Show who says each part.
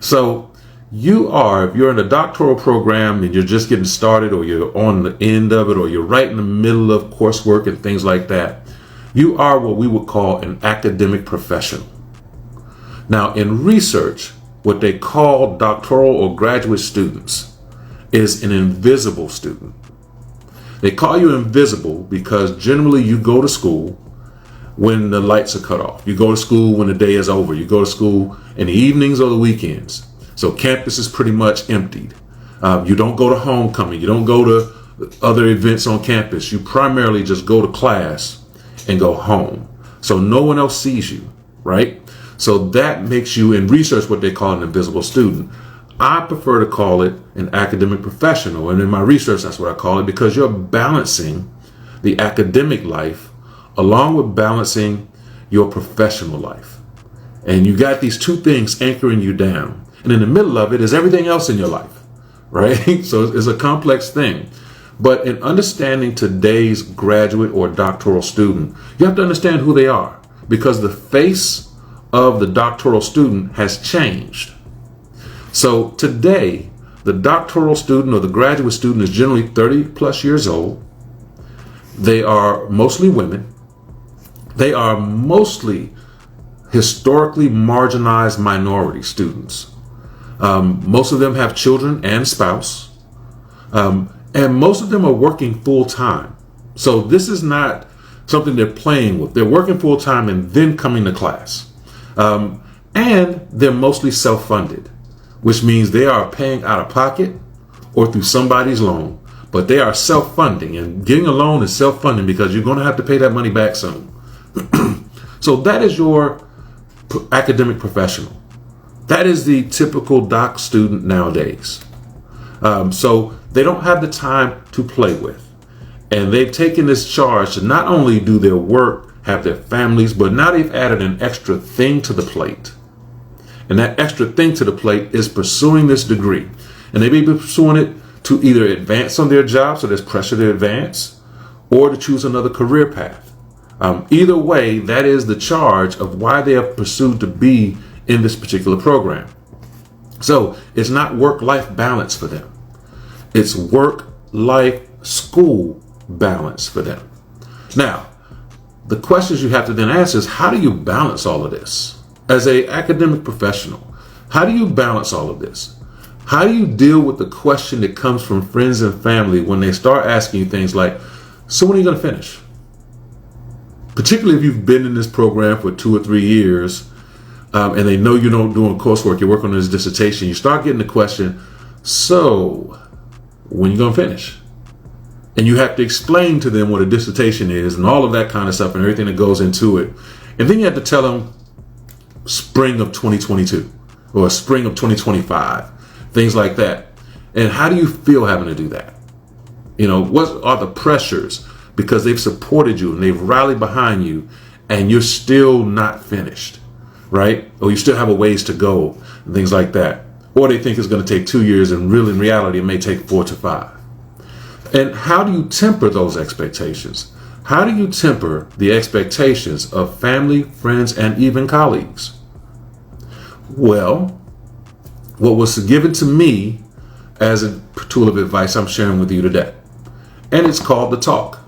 Speaker 1: So if you're in a doctoral program and you're just getting started, or you're on the end of it, or you're right in the middle of coursework and things like that, you are what we would call an academic professional. Now, in research, what they call doctoral or graduate students is an invisible student. They call you invisible because generally you go to school when the lights are cut off. You go to school when the day is over. You go to school in the evenings or the weekends. So campus is pretty much emptied. You don't go to homecoming. You don't go to other events on campus. You primarily just go to class and go home. So no one else sees you, right? So that makes you, in research, what they call an invisible student. I prefer to call it an academic professional. And in my research, that's what I call it, because you're balancing the academic life along with balancing your professional life. And you got these two things anchoring you down. And in the middle of it is everything else in your life, right? So it's a complex thing. But in understanding today's graduate or doctoral student, you have to understand who they are, because the face of the doctoral student has changed. So today, the doctoral student or the graduate student is generally 30 plus years old. They are mostly women. They are mostly historically marginalized minority students. Most of them have children and spouse. And most of them are working full time. So this is not something they're playing with. They're working full time and then coming to class. And they're mostly self-funded, which means they are paying out of pocket or through somebody's loan, but they are self-funding, and getting a loan is self-funding because you're going to have to pay that money back soon. So that is your academic professional. That is the typical doc student nowadays. So they don't have the time to play with, and they've taken this charge to not only do their work, have their families, but now they've added an extra thing to the plate. And that extra thing to the plate is pursuing this degree. And they may be pursuing it to either advance on their job, so there's pressure to advance, or to choose another career path. Either way, that is the charge of why they have pursued to be in this particular program. So it's not work-life balance for them. It's work-life-school balance for them. Now, the questions you have to then ask is, how do you balance all of this? As an academic professional, how do you balance all of this? How do you deal with the question that comes from friends and family when they start asking you things like, so when are you going to finish? Particularly if you've been in this program for 2 or 3 years, and they know you're not doing coursework, you're working on this dissertation, you start getting the question, so when are you going to finish? And you have to explain to them what a dissertation is and all of that kind of stuff and everything that goes into it. And then you have to tell them spring of 2022 or spring of 2025, things like that. And how do you feel having to do that? You know, what are the pressures? Because they've supported you and they've rallied behind you and you're still not finished, right? Or you still have a ways to go and things like that. Or they think it's going to take 2 years and really in reality it may take 4 to 5. And how do you temper those expectations? How do you temper the expectations of family, friends, and even colleagues? Well, what was given to me as a tool of advice I'm sharing with you today. And it's called the talk.